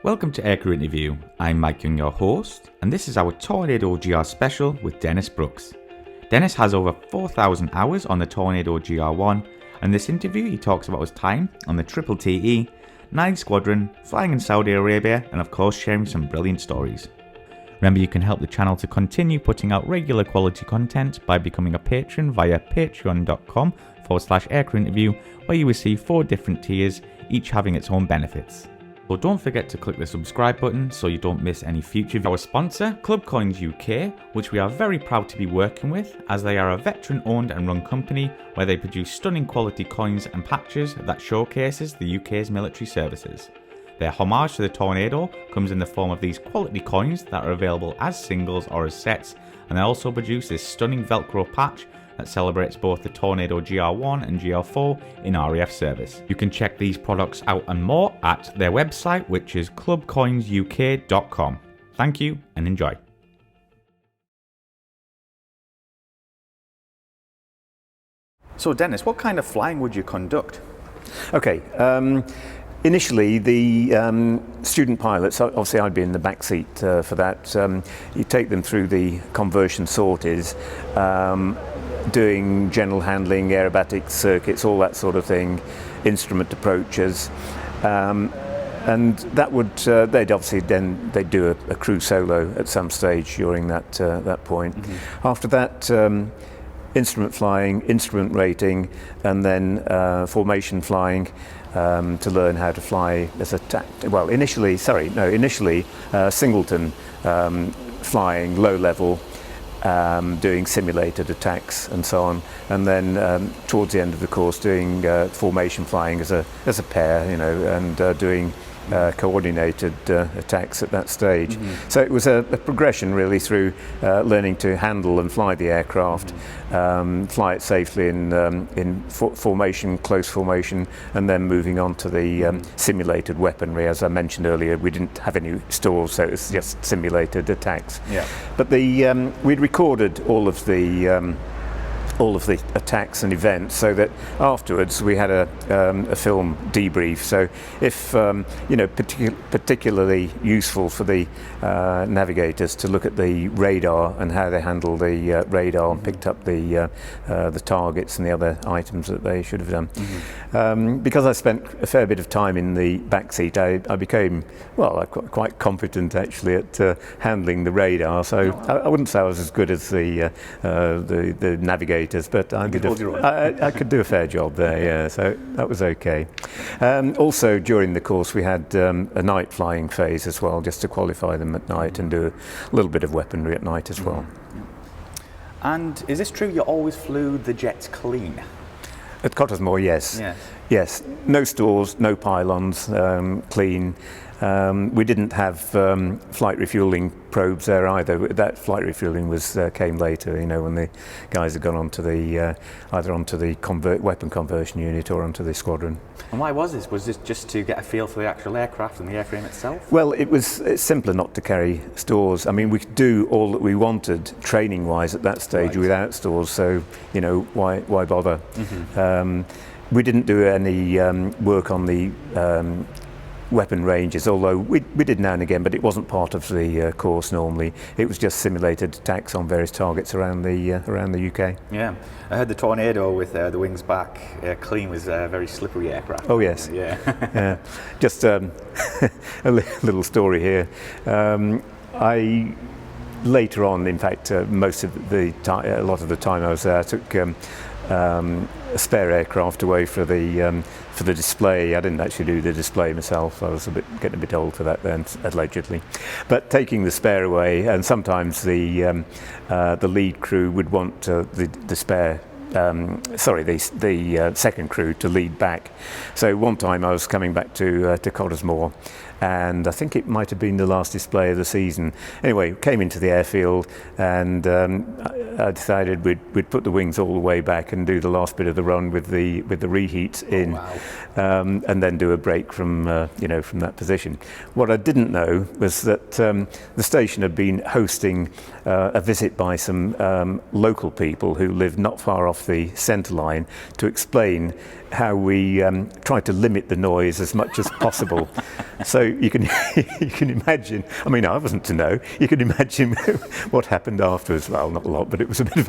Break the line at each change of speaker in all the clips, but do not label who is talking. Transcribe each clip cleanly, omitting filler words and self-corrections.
Welcome to Aircrew Interview. I'm Mike Young, your host, and this is our Tornado GR special with Dennis Brooks. Dennis has over 4,000 hours on the Tornado GR1, and in this interview he talks about his time on the Triplet II, IX Squadron, flying in Saudi Arabia, and of course sharing some brilliant stories. Remember, you can help the channel to continue putting out regular quality content by becoming a patron via patreon.com/Aircrew Interview, where you receive 4 different tiers, each having its own benefits. So don't forget to click the subscribe button so you don't miss any future. Our sponsor, Club Coins UK, which we are very proud to be working with, as they are a veteran owned and run company where they produce stunning quality coins and patches that showcases the UK's military services. Their homage to the Tornado comes in the form of these quality coins that are available as singles or as sets, and they also produce this stunning Velcro patch that celebrates both the Tornado GR1 and GR4 in RAF service. You can check these products out and more at their website, which is clubcoinsuk.com. Thank you and enjoy. So Dennis, what kind of flying would you conduct?
Okay. Initially, the student pilots, obviously I'd be in the back seat for that. You take them through the conversion sorties, doing general handling, aerobatic circuits, all that sort of thing, instrument approaches, and that would they'd obviously then they'd do a crew solo at some stage during that point. Mm-hmm. After that, instrument flying, instrument rating, and then formation flying. To learn how to fly as a initially singleton flying, low level, doing simulated attacks and so on, and then towards the end of the course doing formation flying as a pair, and doing coordinated attacks at that stage. Mm-hmm. So it was a progression really through learning to handle and fly the aircraft, fly it safely in formation, close formation, and then moving on to the simulated weaponry. As I mentioned earlier, we didn't have any stores, so it was just simulated attacks. Yeah. But we'd recorded all of the attacks and events, so that afterwards we had a film debrief. So if particularly useful for the navigators to look at the radar and how they handled the radar and picked up the targets and the other items that they should have done. Mm-hmm. Because I spent a fair bit of time in the back seat, I became quite competent actually at handling the radar. So I wouldn't say I was as good as the navigators, but I could do a fair job there, yeah, so that was okay. Also during the course we had a night flying phase as well, just to qualify them at night and do a little bit of weaponry at night as well.
And is this true, you always flew the jets clean?
At Cottesmore, yes. Yes, no stores, no pylons, clean. We didn't have flight refueling probes there either. That flight refueling came later, when the guys had gone onto the either onto the weapon conversion unit or onto the squadron.
And why was this? Was this just to get a feel for the actual aircraft and the airframe itself?
Well, it's simpler not to carry stores. I mean, we could do all that we wanted training-wise at that stage without stores. So, why bother? Mm-hmm. We didn't do any work on the weapon ranges, although we did now and again, but it wasn't part of the course normally. It was just simulated attacks on various targets around the UK. Yeah,
I heard the Tornado with the wings back clean was a very slippery aircraft.
Oh yes,
yeah.
Yeah. Just a little story here. I later on, in fact, most of the time, a lot of the time I was there, I took a spare aircraft away for the display. I didn't actually do the display myself. I was getting a bit old for that then, allegedly. But taking the spare away, and sometimes the lead crew would want the spare. The second crew to lead back. So one time I was coming back to Cottesmore, and I think it might have been the last display of the season. Anyway, came into the airfield, and I decided we'd put the wings all the way back and do the last bit of the run with the reheats in. Oh, wow. And then do a break from that position. What I didn't know was that the station had been hosting a visit by some local people who lived not far off the centre line to explain how we tried to limit the noise as much as possible. So you can you can imagine. I mean, I wasn't to know. You can imagine what happened afterwards. Well, not a lot, but it was a bit of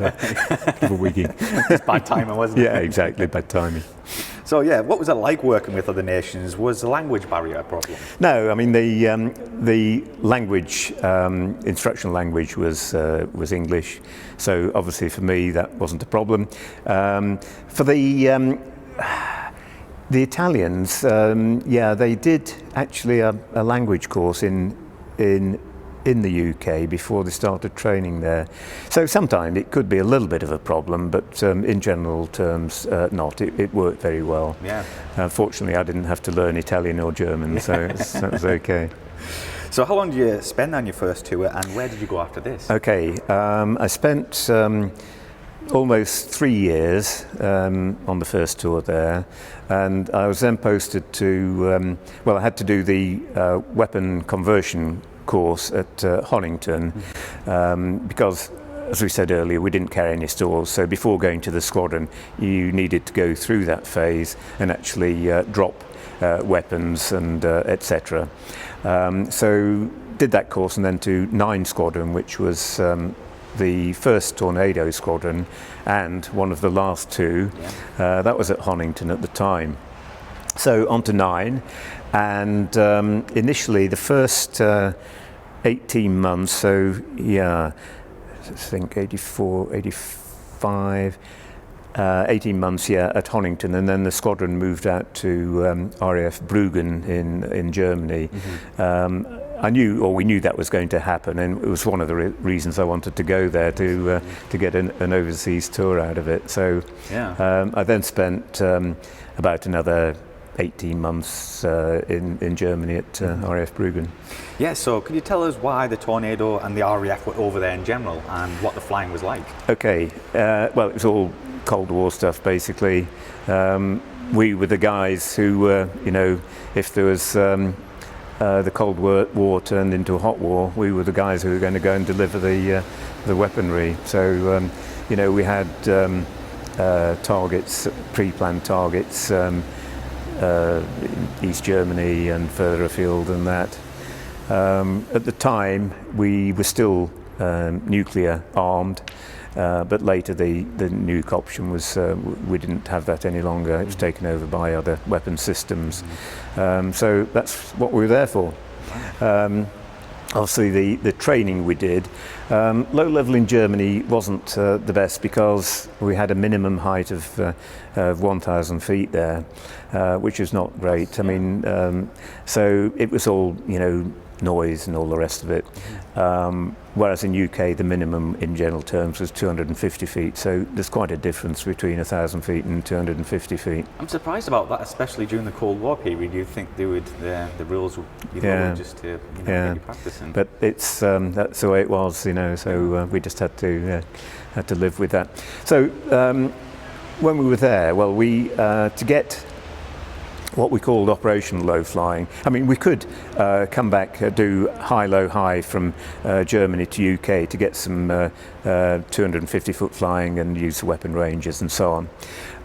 a wigging.
It's bad timing, wasn't it?
Yeah, exactly, bad timing.
So yeah, what was it like working with other nations? Was the language barrier a problem?
No, I mean the language, instructional language was English. So obviously for me that wasn't a problem. For the Italians, yeah, they did actually a language course in the UK before they started training there. So sometimes it could be a little bit of a problem, but in general terms, not. It worked very well.
Yeah.
Fortunately, I didn't have to learn Italian or German, so that was okay.
So how long did you spend on your first tour, and where did you go after this?
Okay, I spent almost 3 years on the first tour there, and I was then posted to, well, I had to do the weapon conversion course at Honington, because, as we said earlier, we didn't carry any stores, so before going to the squadron you needed to go through that phase and actually drop weapons and etc. So did that course, and then to IX Squadron, which was the first Tornado Squadron and one of the last two. Yeah. That was at Honington at the time. So on to 9, and initially the first 18 months, so yeah, I think 84, 85, 18 months, yeah, at Honington, and then the squadron moved out to RAF Bruggen in Germany. Mm-hmm. We knew that was going to happen, and it was one of the reasons I wanted to go there, to get an overseas tour out of it. So yeah. I then spent about another 18 months in Germany at RAF Bruggen.
Yeah, so could you tell us why the Tornado and the RAF were over there in general, and what the flying was like? Okay,
well, it was all Cold War stuff, basically. We were the guys who were, you know, if there was the Cold War turned into a hot war, we were the guys who were going to go and deliver the weaponry. So, you know, we had targets, pre-planned targets, in East Germany and further afield than that. At the time, we were still nuclear armed, but later the nuke option was, we didn't have that any longer. It was taken over by other weapon systems. So that's what we were there for. Obviously the training we did, low level in Germany wasn't the best, because we had a minimum height of 1,000 feet there, which was not great. I mean, so it was all, you know, noise and all the rest of it. Whereas in UK the minimum in general terms was 250 feet, so there's quite a difference between 1,000 feet and 250 feet.
I'm surprised about that, especially during the Cold War period. You'd think they would, the rules would be lower just to, you know, get you practicing.
But it's that's the way it was, you know, so we just had to live with that. So when we were there, well, we to get what we called operational low flying. I mean, we could come back, do high, low, high from Germany to UK to get some 250 foot flying and use the weapon ranges and so on.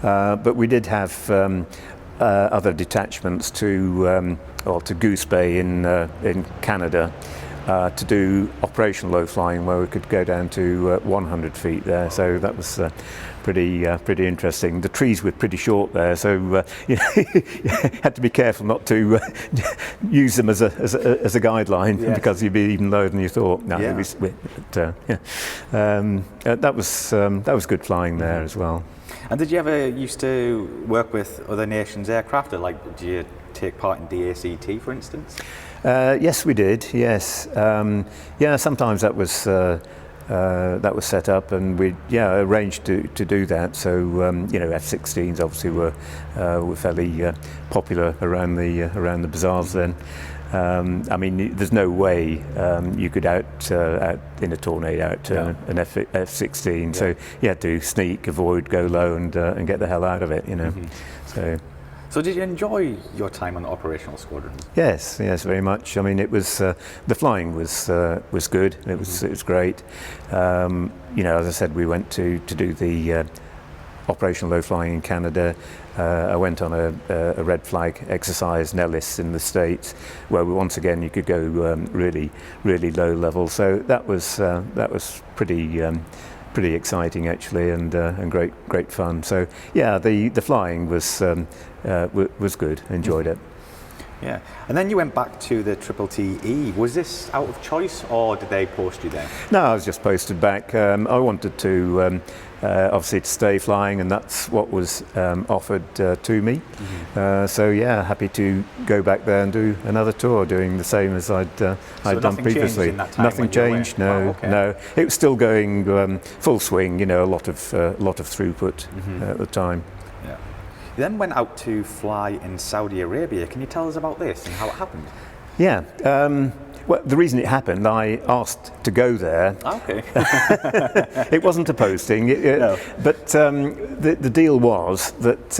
But we did have other detachments to Goose Bay in Canada to do operational low flying, where we could go down to 100 feet there. So that was pretty interesting. The trees were pretty short there, so you know, you had to be careful not to use them as a guideline, yes, because you'd be even lower than you thought. No, yeah. That was good flying there as well.
And did you ever used to work with other nations' aircraft, or like, did you take part in DACT, for instance?
Yes, we did. Yes, yeah. Sometimes that was set up, and we arranged to do that. So you know, F-16s obviously were fairly popular around the bazaars then. I mean, there's no way you could out in a Tornado outturn an F-16. Yeah. So you had to sneak, avoid, go low, and get the hell out of it. You know. Mm-hmm.
So did you enjoy your time on the operational squadron?
Yes, very much. I mean, it was the flying was good. It was great. You know, as I said, we went to do the operational low flying in Canada. I went on a red flag exercise in Ellis in the States, where once again you could go really low level. So that was pretty exciting actually, and great fun. So yeah, the flying was good. Enjoyed it.
Yeah, and then you went back to the TTTE. Was this out of choice, or did they post you there?
No, I was just posted back. I wanted to obviously to stay flying, and that's what was offered to me. So yeah, happy to go back there and do another tour, doing the same as I'd done previously.
In that time
nothing changed. No,
oh, okay.
no. It was still going full swing. You know, a lot of throughput at the time.
Yeah. You then went out to fly in Saudi Arabia. Can you tell us about this and how it happened?
Yeah. Well, the reason it happened, I asked to go there.
Okay.
It wasn't a posting,
No.
but the deal was that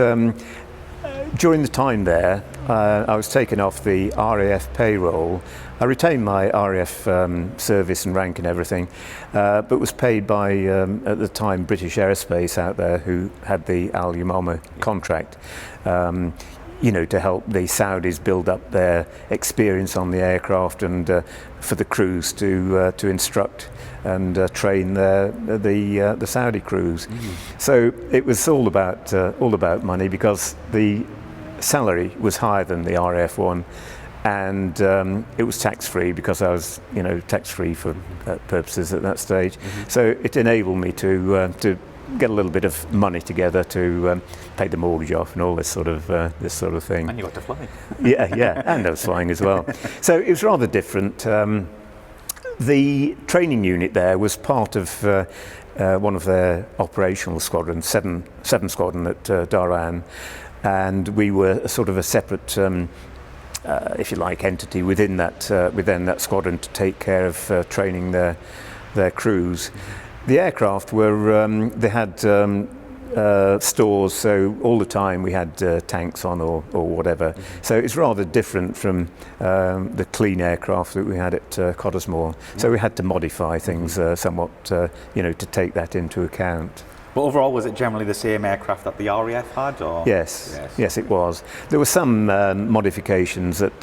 during the time there, I was taken off the RAF payroll. I retained my RAF service and rank and everything, but was paid by, at the time, British Aerospace out there, who had the Al Yamama contract, you know, to help the Saudis build up their experience on the aircraft, and for the crews to instruct and train the Saudi crews. So it was all about money, because the salary was higher than the RAF one. And it was tax-free, because I was, you know, tax-free for purposes at that stage. So it enabled me to get a little bit of money together to pay the mortgage off and all this sort of thing.
And you got to fly.
Yeah, and I was flying as well. So it was rather different. The training unit there was part of one of their operational squadrons, 7 Squadron at Dhahran, and we were sort of a separate, if you like, entity within that squadron to take care of training their crews. The aircraft were they had stores, so all the time we had tanks on or whatever. So it's rather different from the clean aircraft that we had at Cottesmore. So we had to modify things somewhat, you know, to take that into account.
But overall, was it generally the same aircraft that the RAF had? Or?
Yes, it was. There were some modifications that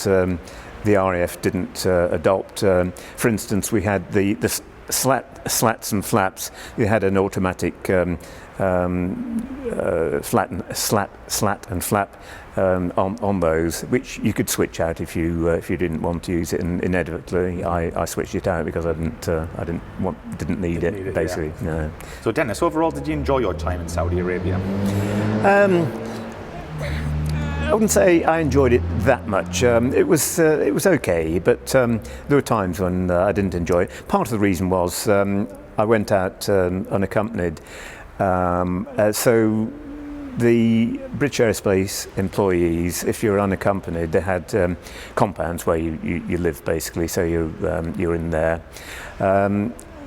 the RAF didn't adopt. For instance, we had the slats and flaps. We had an automatic slat and flap on those, which you could switch out if you didn't want to use it. And inevitably, I switched it out because I didn't need it basically. Yeah. No.
So Dennis, overall, did you enjoy your time in Saudi Arabia?
I wouldn't say I enjoyed it that much. It was okay, but there were times when I didn't enjoy it. Part of the reason was I went out unaccompanied, so the British Aerospace employees, if you're unaccompanied, they had compounds where you live basically, so you're in there.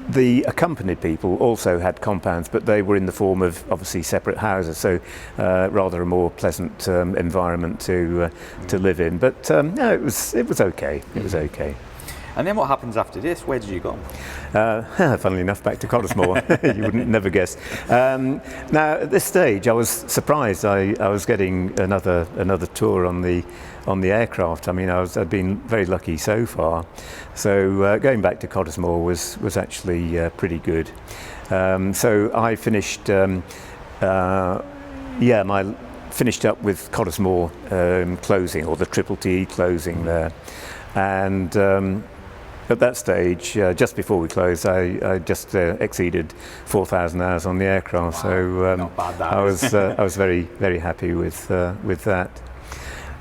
The accompanied people also had compounds, but they were in the form of obviously separate houses, so rather a more pleasant environment to live in. But no, it was okay. It was okay.
And then what happens after this? Where did you go?
Funnily enough, back to Cottesmore. You wouldn't never guess. Now at this stage, I was surprised. I was getting another tour on the aircraft. I mean, I'd been very lucky so far. So going back to Cottesmore was actually pretty good. So I finished. Finished up with Cottesmore closing, or the TTTE closing there, and. At that stage, just before we closed, I just exceeded 4,000 hours on the aircraft.
Wow.
So
Not bad, that
I was very happy with that.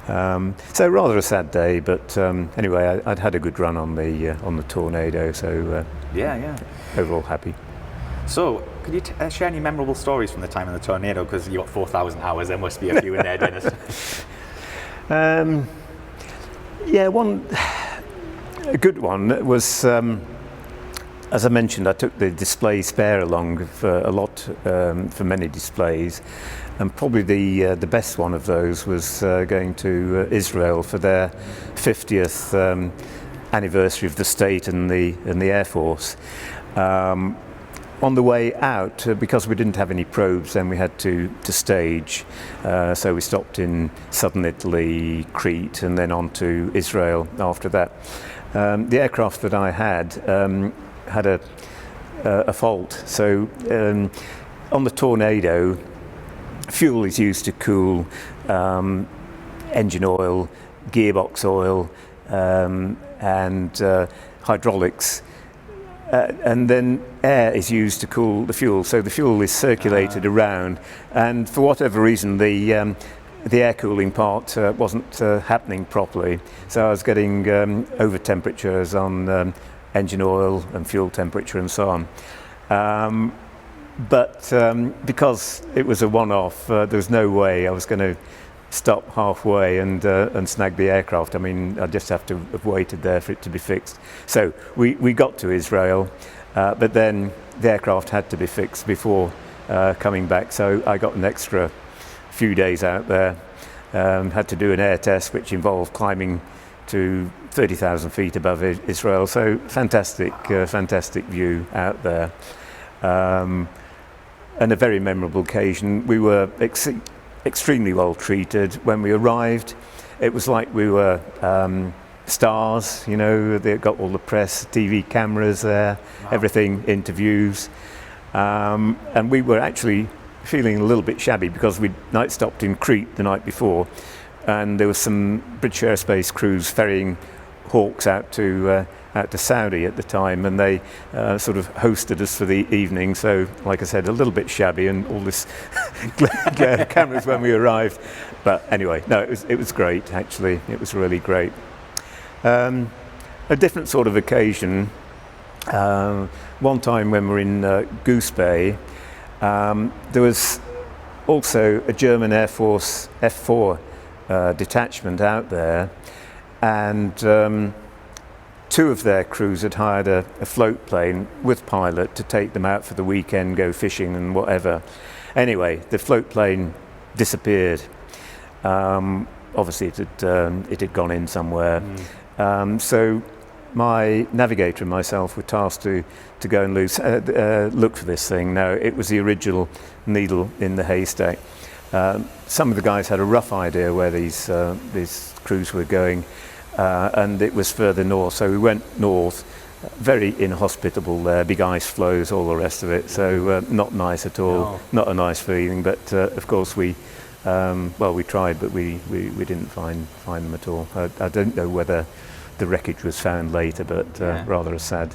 So rather a sad day, but anyway, I'd had a good run on the Tornado, so
yeah.
Overall happy.
So, could you share any memorable stories from the time in the Tornado? Because you got 4,000 hours, there must be a few in there, Dennis.
A good one was, as I mentioned, I took the display spare along for a lot, for many displays, and probably the best one of those was going to Israel for their 50th anniversary of the state and the Air Force. on the way out, because we didn't have any probes, then we had to stage. So we stopped in southern Italy, Crete, and then on to Israel after that. The aircraft that I had had a fault. So on the Tornado, fuel is used to cool engine oil, gearbox oil, and hydraulics. And then air is used to cool the fuel, so the fuel is circulated around, and for whatever reason the air cooling part wasn't happening properly, so I was getting over temperatures on engine oil and fuel temperature and so on. But because it was a one-off, there was no way I was going to stop halfway and snag the aircraft. I mean, I just have to have waited there for it to be fixed. So we got to Israel, but then the aircraft had to be fixed before coming back. So I got an extra few days out there. Had to do an air test, which involved climbing to 30,000 feet above Israel. So fantastic view out there. And a very memorable occasion. We were extremely well treated when we arrived. It was like we were stars, you know. They got all the press, TV cameras there, everything, interviews, and we were actually feeling a little bit shabby because we'd night stopped in Crete the night before, and there was some British Aerospace crews ferrying Hawks out to Saudi at the time, and they sort of hosted us for the evening. So, like I said, a little bit shabby and all this cameras when we arrived. But anyway, no, it was great. Actually, it was really great. A different sort of occasion. One time when we were in Goose Bay, there was also a German Air Force F4 detachment out there, and two of their crews had hired a float plane with pilot to take them out for the weekend, go fishing and whatever. Anyway, the float plane disappeared. Obviously it had gone in somewhere. So my navigator and myself were tasked to go and look for this thing. Now, it was the original needle in the haystack. Some of the guys had a rough idea where these crews were going, and it was further north, so we went north. Very inhospitable there, big ice floes, all the rest of it, so not nice at all. No. Not a nice feeling, but of course we tried, but we didn't find them at all. I don't know whether the wreckage was found later, but rather a sad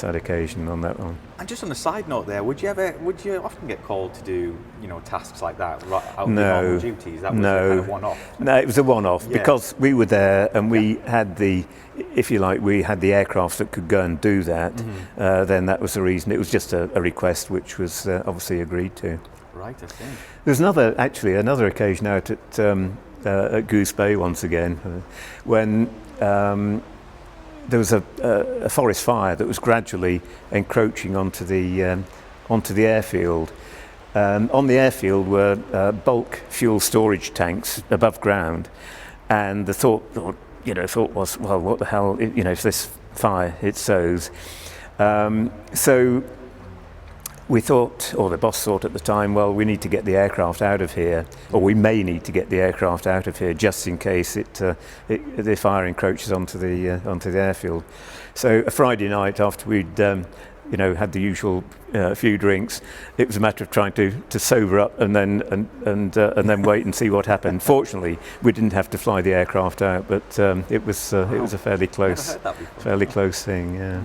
occasion on that one.
And just on a side note there, would you often get called to do, tasks like that out of normal duties? That was kind of one-off.
No, it was a one-off because we were there and we had the aircraft that could go and do that. Then that was the reason. It was just a request which was obviously agreed to.
Right, I see.
There's another occasion out at Goose Bay once again, when there was a forest fire that was gradually encroaching onto the airfield. On the airfield were bulk fuel storage tanks above ground, and the thought was, well, what the hell, if this fire it sows. So we thought, or the boss thought at the time, well, we need to get the aircraft out of here, or we may need to get the aircraft out of here just in case the fire encroaches onto the airfield. So a Friday night after we'd had the usual few drinks, it was a matter of trying to sober up and then wait and see what happened. Fortunately, we didn't have to fly the aircraft out, but it was a fairly close thing. Yeah.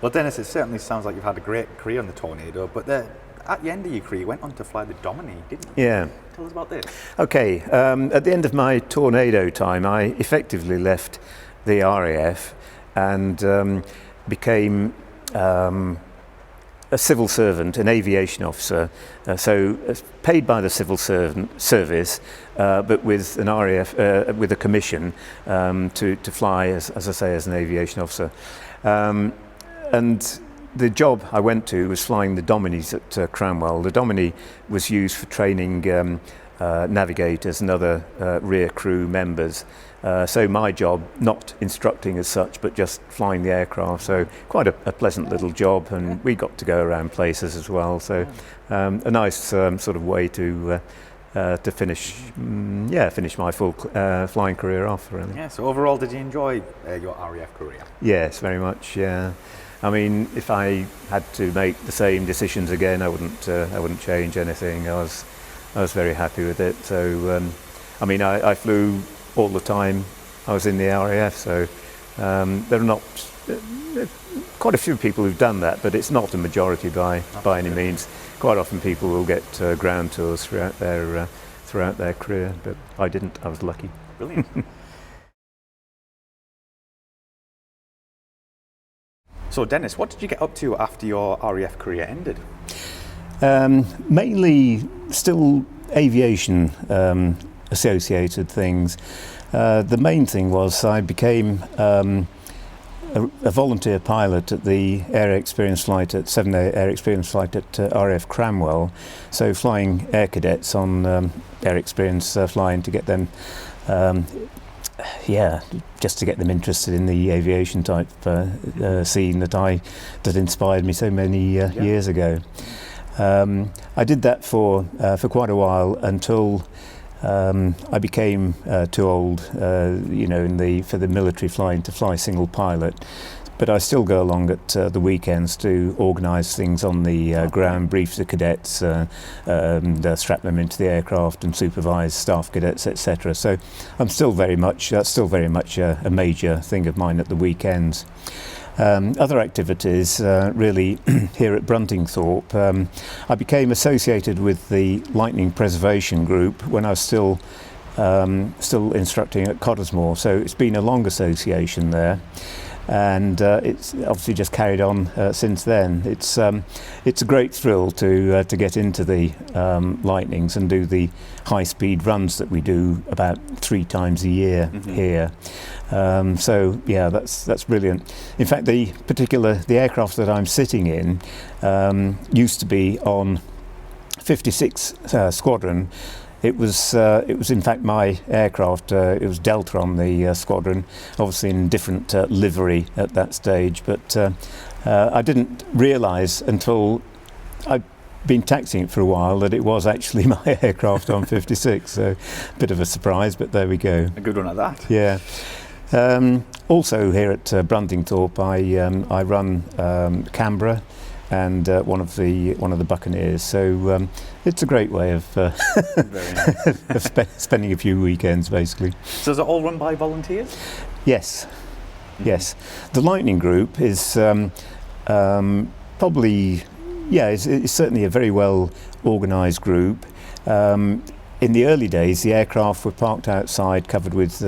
Well, Dennis, it certainly sounds like you've had a great career on the Tornado, but at the end of your career, you went on to fly the Domini, didn't you?
Yeah.
Tell us about this.
Okay. At the end of my Tornado time, I effectively left the RAF and became a civil servant, an aviation officer, so paid by the civil service, but with an RAF, with a commission to fly, as I say, as an aviation officer. And the job I went to was flying the Dominis at Cranwell. The Domini was used for training navigators and other rear crew members. So my job, not instructing as such, but just flying the aircraft. So quite a pleasant little job, and we got to go around places as well. So a nice sort of way to finish my full flying career off, really.
Yeah. So overall, did you enjoy your RAF career?
Yes, very much. Yeah. I mean, if I had to make the same decisions again, I wouldn't change anything. I was very happy with it. So, I mean, I flew all the time I was in the RAF. So there are not quite a few people who've done that, but it's not a majority by any means. Quite often people will get ground tours throughout their career, but I didn't. I was lucky.
Brilliant. So Dennis, what did you get up to after your RAF career ended?
Mainly still aviation associated things. The main thing was I became a volunteer pilot at the Air Experience Flight at 7-day Air Experience Flight at RAF Cranwell. So flying air cadets on air experience flying to get them just to get them interested in the aviation type scene that inspired me so many years ago. I did that for quite a while until I became too old, for the military flying to fly single pilot. But I still go along at the weekends to organise things on the ground, brief the cadets, strap them into the aircraft and supervise staff cadets, etc. So that's still very much a major thing of mine at the weekends. Other activities, really, here at Bruntingthorpe, I became associated with the Lightning Preservation Group when I was still instructing at Cottesmore. So it's been a long association there. And it's obviously just carried on since then. It's a great thrill to get into the Lightnings and do the high-speed runs that we do about 3 times a year here. So yeah, that's brilliant. In fact, the aircraft that I'm sitting in used to be on 56 Squadron. It was in fact my aircraft. It was Delta on the squadron, obviously in different livery at that stage. But I didn't realise until I'd been taxiing it for a while that it was actually my aircraft on 56. So a bit of a surprise, but there we go.
A good one at that.
Yeah. Also here at Bruntingthorpe, I run Canberra and one of the Buccaneers. So it's a great way of,
Very nice.
of spending a few weekends, basically.
So is it all run by volunteers?
Yes, yes. The Lightning Group is probably, it's certainly a very well organised group. In the early days, the aircraft were parked outside, covered with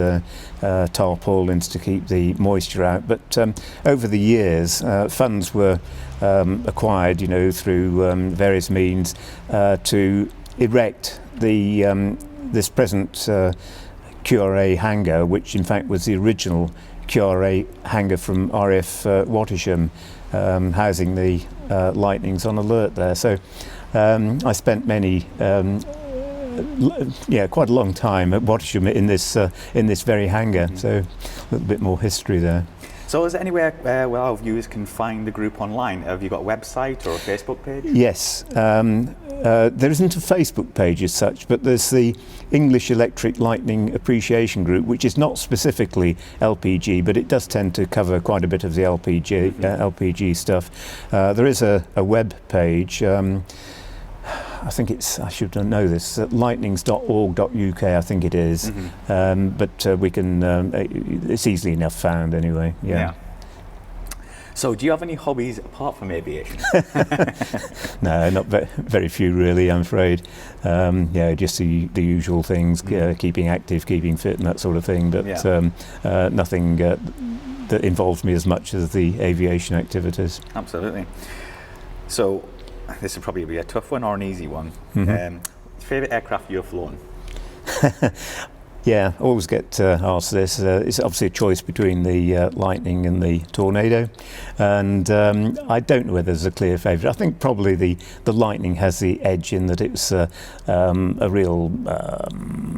tarpaulins to keep the moisture out. But over the years, funds were acquired, through various means to erect this present QRA hangar, which in fact was the original QRA hangar from RAF Wattisham, housing the Lightnings on alert there. So I spent quite a long time at Wattisham in this very hangar. So a little bit more history there.
So is there anywhere where our viewers can find the group online? Have you got a website or a Facebook page?
Yes. There isn't a Facebook page as such, but there's the English Electric Lightning Appreciation Group, which is not specifically LPG, but it does tend to cover quite a bit of the LPG stuff. There is a web page. I think I should know this, lightnings.org.uk, I think it is. But we can, it's easily enough found anyway. Yeah.
So do you have any hobbies apart from aviation?
No, not very few really, I'm afraid. Just the usual things, keeping active, keeping fit and that sort of thing, but nothing that involves me as much as the aviation activities.
Absolutely. So this would probably be a tough one or an easy one. Favourite aircraft you've flown?
Yeah, always get asked this. It's obviously a choice between the Lightning and the Tornado, and I don't know whether there's a clear favourite. I think probably the Lightning has the edge in that it's a real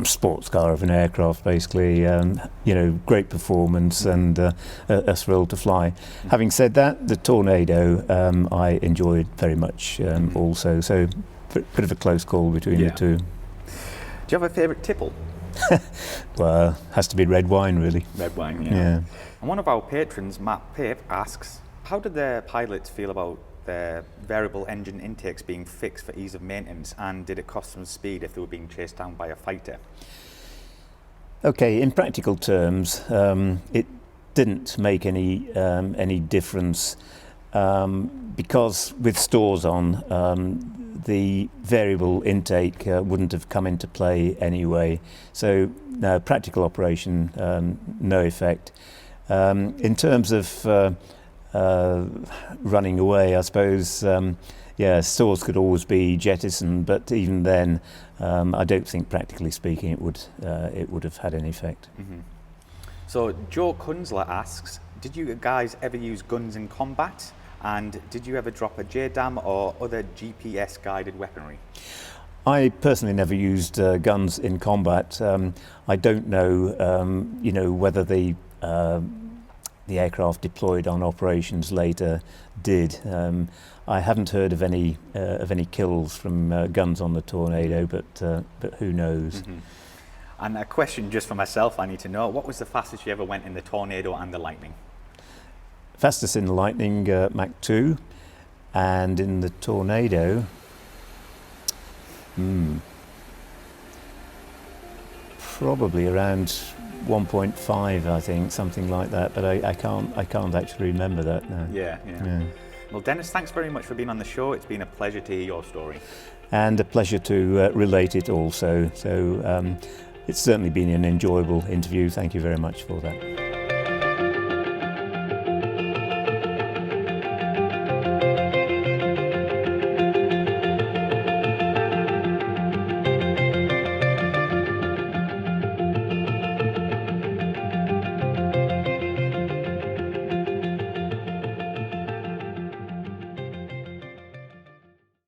sports car of an aircraft, basically. Great performance and a thrill to fly. Having said that, the Tornado I enjoyed very much also. So bit of a close call between the two.
Do you have a favourite tipple?
Well, has to be red wine, really.
Red wine, yeah. And one of our patrons, Matt Pape, asks, how did the pilots feel about their variable engine intakes being fixed for ease of maintenance, and did it cost them speed if they were being chased down by a fighter?
Okay, in practical terms, it didn't make any difference because with stores on, the variable intake wouldn't have come into play anyway. So no, practical operation, no effect. In terms of running away, I suppose, stores could always be jettisoned, but even then, I don't think, practically speaking, it would have had any effect.
Mm-hmm. So Joe Kunzler asks, did you guys ever use guns in combat? And did you ever drop a JDAM or other GPS-guided weaponry?
I personally never used guns in combat. I don't know, whether the aircraft deployed on operations later did. I haven't heard of any kills from guns on the Tornado, but who knows?
Mm-hmm. And a question just for myself, I need to know, what was the fastest you ever went in the Tornado and the Lightning?
Fastest in the Lightning, Mach 2, and in the Tornado, probably around 1.5, I think, something like that. But I can't actually remember that now.
Yeah. Well, Dennis, thanks very much for being on the show. It's been a pleasure to hear your story.
And a pleasure to relate it also. So it's certainly been an enjoyable interview. Thank you very much for that.